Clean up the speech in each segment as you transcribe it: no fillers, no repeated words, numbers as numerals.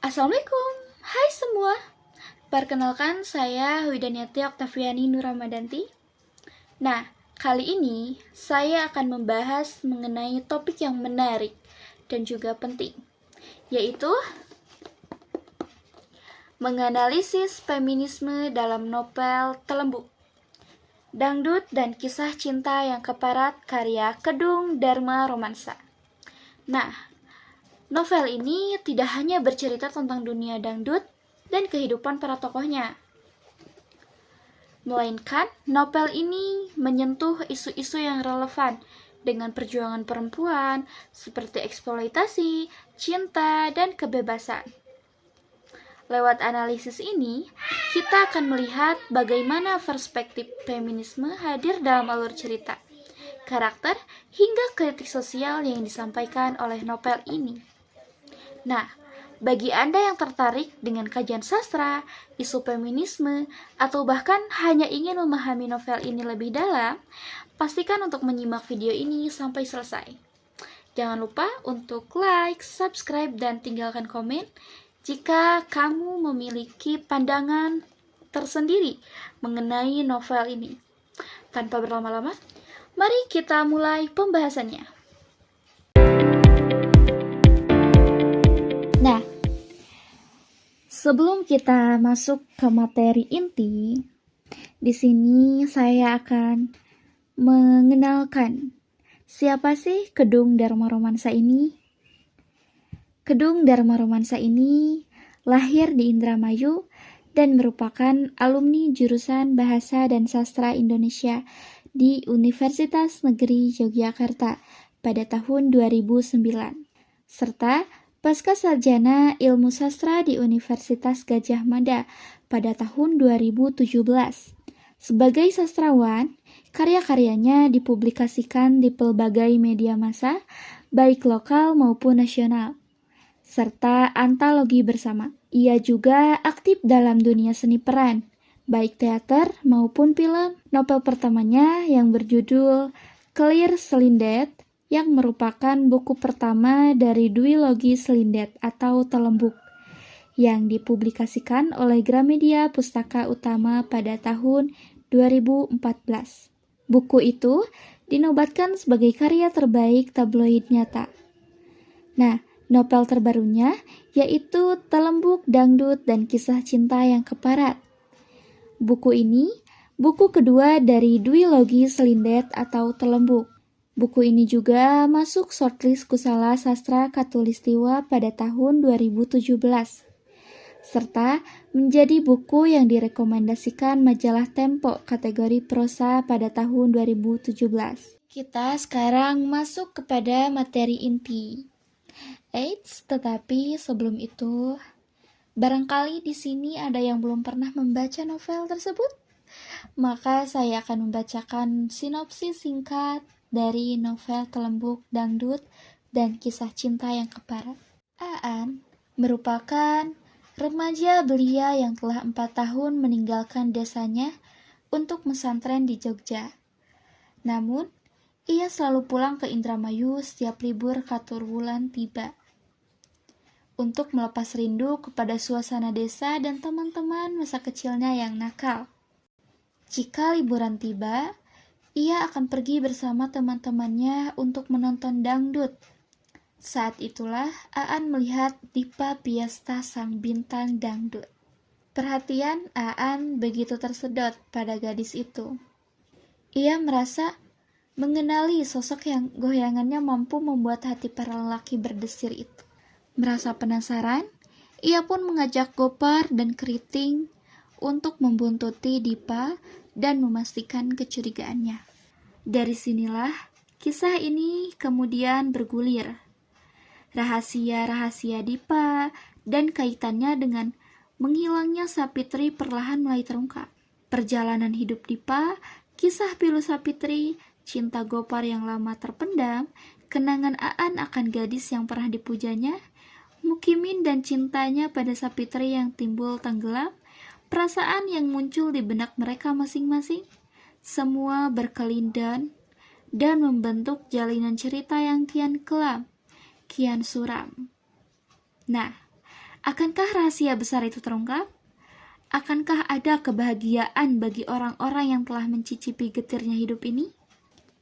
Assalamualaikum, hai semua. Perkenalkan saya Widaniati Oktaviani Nuramadanti. Nah, kali ini saya akan membahas mengenai topik yang menarik dan juga penting, yaitu menganalisis feminisme dalam novel Telembuk, Dangdut dan Kisah Cinta yang Keparat karya Kedung Dharma Romansa. Nah, novel ini tidak hanya bercerita tentang dunia dangdut dan kehidupan para tokohnya, melainkan novel ini menyentuh isu-isu yang relevan dengan perjuangan perempuan seperti eksploitasi, cinta, dan kebebasan. Lewat analisis ini, kita akan melihat bagaimana perspektif feminisme hadir dalam alur cerita, karakter, hingga kritik sosial yang disampaikan oleh novel ini. Nah, bagi Anda yang tertarik dengan kajian sastra, isu feminisme, atau bahkan hanya ingin memahami novel ini lebih dalam, pastikan untuk menyimak video ini sampai selesai. Jangan lupa untuk like, subscribe, dan tinggalkan komen jika kamu memiliki pandangan tersendiri mengenai novel ini. Tanpa berlama-lama, mari kita mulai pembahasannya. Nah, sebelum kita masuk ke materi inti, di sini saya akan mengenalkan siapa sih Kedung Dharma Romansa ini. Kedung Dharma Romansa ini lahir di Indramayu dan merupakan alumni jurusan Bahasa dan Sastra Indonesia di Universitas Negeri Yogyakarta pada tahun 2009, serta Pascasarjana Ilmu Sastra di Universitas Gadjah Mada pada tahun 2017. Sebagai sastrawan, karya-karyanya dipublikasikan di pelbagai media massa, baik lokal maupun nasional, serta antologi bersama. Ia juga aktif dalam dunia seni peran, baik teater maupun film. Novel pertamanya yang berjudul Clear Selindet, yang merupakan buku pertama dari duologi Selindet atau Telembuk, yang dipublikasikan oleh Gramedia Pustaka Utama pada tahun 2014. Buku itu dinobatkan sebagai karya terbaik tabloid nyata. Nah, novel terbarunya yaitu Telembuk, Dangdut, dan Kisah Cinta yang Keparat. Buku ini buku kedua dari duologi Selindet atau Telembuk. Buku ini juga masuk shortlist Kusala Sastra Khatulistiwa pada tahun 2017, serta menjadi buku yang direkomendasikan majalah Tempo kategori prosa pada tahun 2017. Kita sekarang masuk kepada materi inti. Tetapi sebelum itu, barangkali di sini ada yang belum pernah membaca novel tersebut, maka saya akan membacakan sinopsis singkat dari novel Telembuk, Dangdut, dan Kisah Cinta yang Keparat. Aan merupakan remaja belia yang telah 4 tahun meninggalkan desanya untuk pesantren di Jogja. Namun, ia selalu pulang ke Indramayu setiap libur Catur Wulan tiba, untuk melepas rindu kepada suasana desa dan teman-teman masa kecilnya yang nakal. Jika liburan tiba, ia akan pergi bersama teman-temannya untuk menonton dangdut. Saat itulah Aan melihat Dipa Piesta sang bintang dangdut. Perhatian Aan begitu tersedot pada gadis itu. Ia merasa mengenali sosok yang goyangannya mampu membuat hati para lelaki berdesir itu. Merasa penasaran, ia pun mengajak Gopar dan Keriting untuk membuntuti Dipa dan memastikan kecurigaannya. Dari sinilah kisah ini kemudian bergulir. Rahasia-rahasia Dipa dan kaitannya dengan menghilangnya Sapitri perlahan mulai terungkap. Perjalanan hidup Dipa, kisah pilu Sapitri, cinta Gopar yang lama terpendam, kenangan Aan akan gadis yang pernah dipujanya, Mukimin dan cintanya pada Sapitri yang timbul tenggelam, perasaan yang muncul di benak mereka masing-masing, semua berkelindan dan membentuk jalinan cerita yang kian kelam, kian suram. Nah, Akankah rahasia besar itu terungkap? Akankah ada kebahagiaan bagi orang-orang yang telah mencicipi getirnya hidup ini?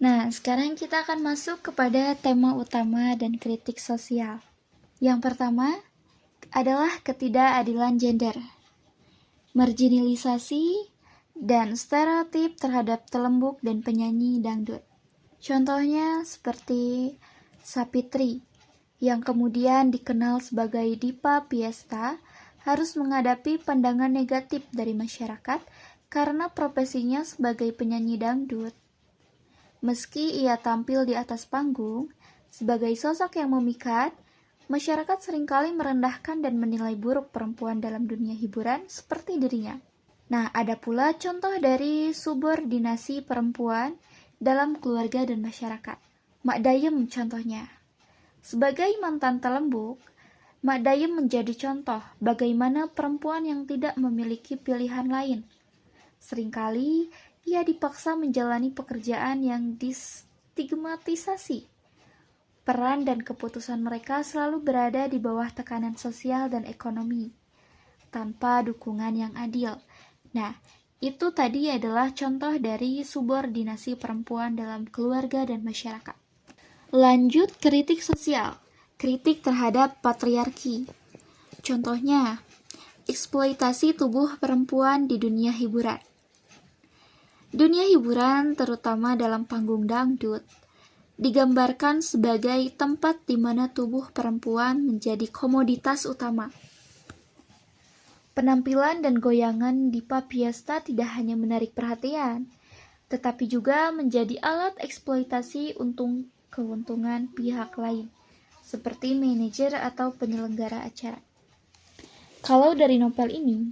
Nah, sekarang kita akan masuk kepada tema utama dan kritik sosial. Yang pertama adalah ketidakadilan gender, marginalisasi, dan stereotip terhadap telembuk dan penyanyi dangdut. Contohnya seperti Sapitri, yang kemudian dikenal sebagai Dipa Piesta, harus menghadapi pandangan negatif dari masyarakat karena profesinya sebagai penyanyi dangdut. Meski ia tampil di atas panggung sebagai sosok yang memikat, masyarakat seringkali merendahkan dan menilai buruk perempuan dalam dunia hiburan seperti dirinya. Nah, ada pula contoh dari subordinasi perempuan dalam keluarga dan masyarakat. Mak Dayem contohnya. Sebagai mantan telembuk, Mak Dayem menjadi contoh bagaimana perempuan yang tidak memiliki pilihan lain. Seringkali ia dipaksa menjalani pekerjaan yang distigmatisasi. Peran dan keputusan mereka selalu berada di bawah tekanan sosial dan ekonomi, tanpa dukungan yang adil. Nah, itu tadi adalah contoh dari subordinasi perempuan dalam keluarga dan masyarakat. Lanjut, kritik sosial. Kritik terhadap patriarki. Contohnya, eksploitasi tubuh perempuan di dunia hiburan. Dunia hiburan, terutama dalam panggung dangdut, digambarkan sebagai tempat di mana tubuh perempuan menjadi komoditas utama. Penampilan dan goyangan Dipa Piesta tidak hanya menarik perhatian, tetapi juga menjadi alat eksploitasi keuntungan pihak lain, seperti manajer atau penyelenggara acara. Kalau dari novel ini,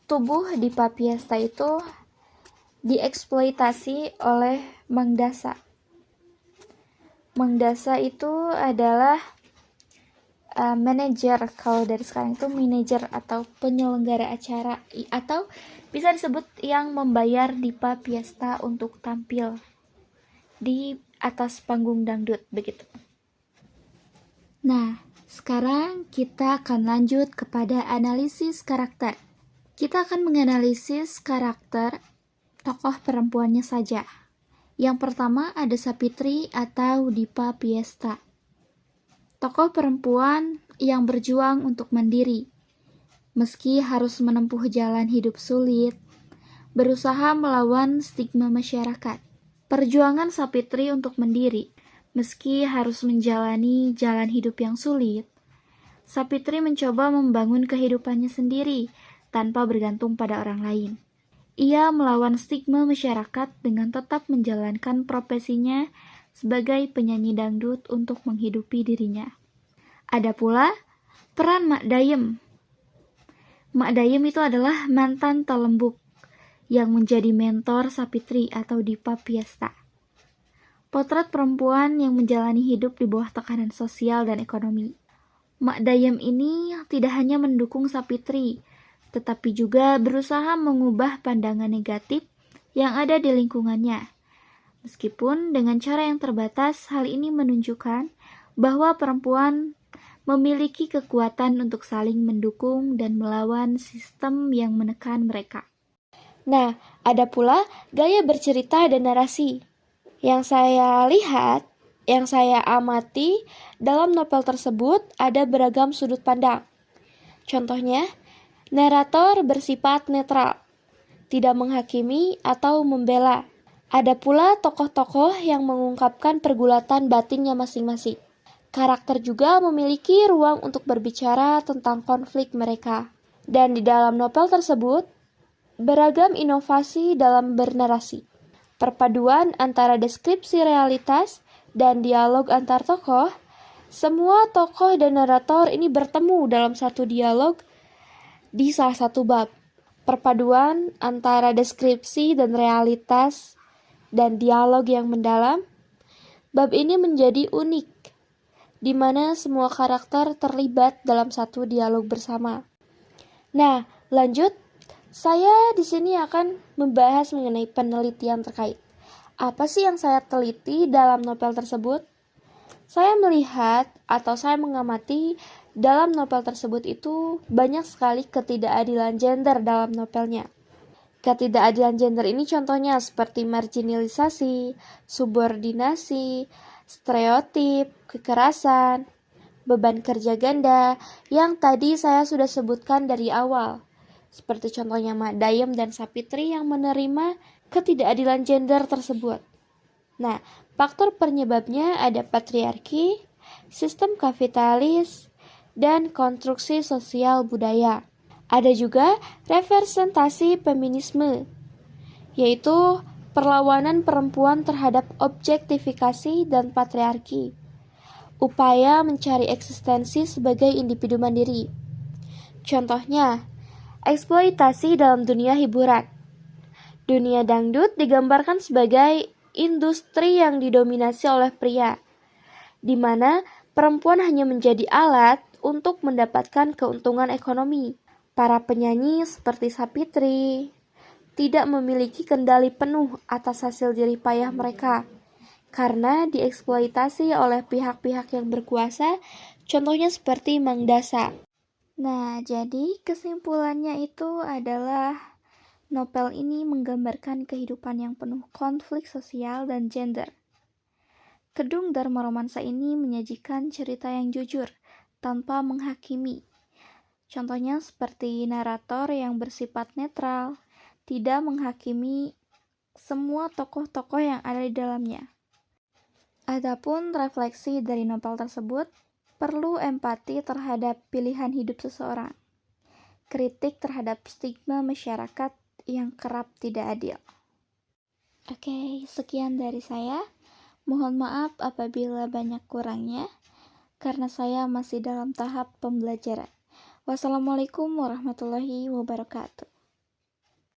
tubuh Dipa Piesta itu dieksploitasi oleh Mang Dasa. Mang Dasa itu adalah manajer, kalau dari sekarang itu manajer atau penyelenggara acara, atau bisa disebut yang membayar Dipa Piesta untuk tampil di atas panggung dangdut begitu. Nah, sekarang kita akan lanjut kepada analisis karakter. Kita akan menganalisis karakter tokoh perempuannya saja. Yang pertama ada Sapitri atau Dipa Piesta. Tokoh perempuan yang berjuang untuk mandiri, meski harus menempuh jalan hidup sulit, berusaha melawan stigma masyarakat. Perjuangan Sapitri untuk mandiri, meski harus menjalani jalan hidup yang sulit, Sapitri mencoba membangun kehidupannya sendiri tanpa bergantung pada orang lain. Ia melawan stigma masyarakat dengan tetap menjalankan profesinya sebagai penyanyi dangdut untuk menghidupi dirinya. Ada pula peran Mak Dayem. Mak Dayem itu adalah mantan telembuk yang menjadi mentor Sapitri atau Dipa Piesta. Potret perempuan yang menjalani hidup di bawah tekanan sosial dan ekonomi. Mak Dayem ini tidak hanya mendukung Sapitri, tetapi juga berusaha mengubah pandangan negatif yang ada di lingkungannya. Meskipun dengan cara yang terbatas, hal ini menunjukkan bahwa perempuan memiliki kekuatan untuk saling mendukung dan melawan sistem yang menekan mereka. Nah, ada pula gaya bercerita dan narasi. Yang saya lihat, yang saya amati dalam novel tersebut ada beragam sudut pandang. Contohnya, narator bersifat netral, tidak menghakimi atau membela. Ada pula tokoh-tokoh yang mengungkapkan pergulatan batinnya masing-masing. Karakter juga memiliki ruang untuk berbicara tentang konflik mereka. Dan di dalam novel tersebut, beragam inovasi dalam bernarasi. Perpaduan antara deskripsi realitas dan dialog antar tokoh. Semua tokoh dan narator ini bertemu dalam satu dialog di salah satu bab. Perpaduan antara deskripsi dan realitas dan dialog yang mendalam. Bab ini menjadi unik, di mana semua karakter terlibat dalam satu dialog bersama. Nah, lanjut, saya di sini akan membahas mengenai penelitian terkait. Apa sih yang saya teliti dalam novel tersebut? Saya melihat atau saya mengamati dalam novel tersebut itu banyak sekali ketidakadilan gender dalam novelnya. Ketidakadilan gender ini contohnya seperti marginalisasi, subordinasi, stereotip, kekerasan, beban kerja ganda yang tadi saya sudah sebutkan dari awal. Seperti contohnya Mak Dayem dan Sapitri yang menerima ketidakadilan gender tersebut. Nah, faktor penyebabnya ada patriarki, sistem kapitalis, dan konstruksi sosial budaya. Ada juga representasi feminisme, yaitu perlawanan perempuan terhadap objektifikasi dan patriarki. Upaya mencari eksistensi sebagai individu mandiri. Contohnya, eksploitasi dalam dunia hiburan. Dunia dangdut digambarkan sebagai industri yang didominasi oleh pria, di mana perempuan hanya menjadi alat untuk mendapatkan keuntungan ekonomi. Para penyanyi seperti Sapitri tidak memiliki kendali penuh atas hasil jerih payah mereka, karena dieksploitasi oleh pihak-pihak yang berkuasa, contohnya seperti Mang Dasa. Nah, jadi kesimpulannya itu adalah novel ini menggambarkan kehidupan yang penuh konflik sosial dan gender. Kedung Dharma Romansa ini menyajikan cerita yang jujur, tanpa menghakimi. Contohnya seperti narator yang bersifat netral, tidak menghakimi semua tokoh-tokoh yang ada di dalamnya. Adapun refleksi dari novel tersebut, perlu empati terhadap pilihan hidup seseorang, kritik terhadap stigma masyarakat yang kerap tidak adil. Oke, sekian dari saya. Mohon maaf apabila banyak kurangnya, karena saya masih dalam tahap pembelajaran. Wassalamualaikum warahmatullahi wabarakatuh.